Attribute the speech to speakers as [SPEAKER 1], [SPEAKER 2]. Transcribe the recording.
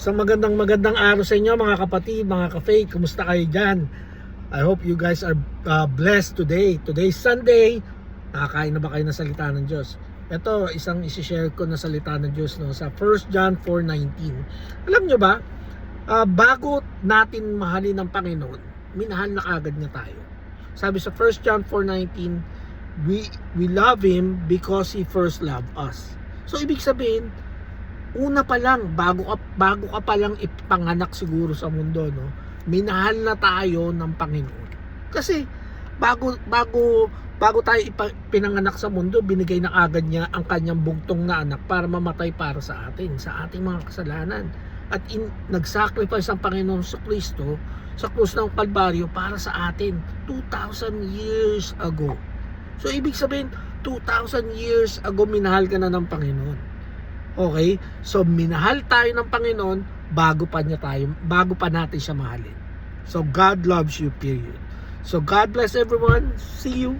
[SPEAKER 1] Isang magandang araw sa inyo mga kapatid, mga ka-faith. Kumusta kayo dyan? I hope you guys are blessed today. Today's Sunday. Nakakain na ba kayo ng salita ng Diyos? Ito, isang isi-share ko na salita ng Diyos sa 1 John 4:19. Alam nyo ba, bago natin mahalin ng Panginoon, minahal na kagad niya tayo. Sabi sa 1 John 4:19, we love Him because He first loved us. So ibig sabihin, una pa lang, bago ka pa lang ipanganak siguro sa mundo, no? Minahal na tayo ng Panginoon. Kasi bago tayo pinanganak sa mundo, binigay na agad niya ang kanyang bugtong na anak para mamatay para sa atin, sa ating mga kasalanan. At nag-sacrifice ang Panginoon sa Kristo sa krus ng Kalbaryo para sa atin 2,000 years ago. So ibig sabihin, 2,000 years ago minahal ka na ng Panginoon. Okay? So minahal tayo ng Panginoon bago pa natin siya mahalin. So God loves you, period. So God bless everyone. See you.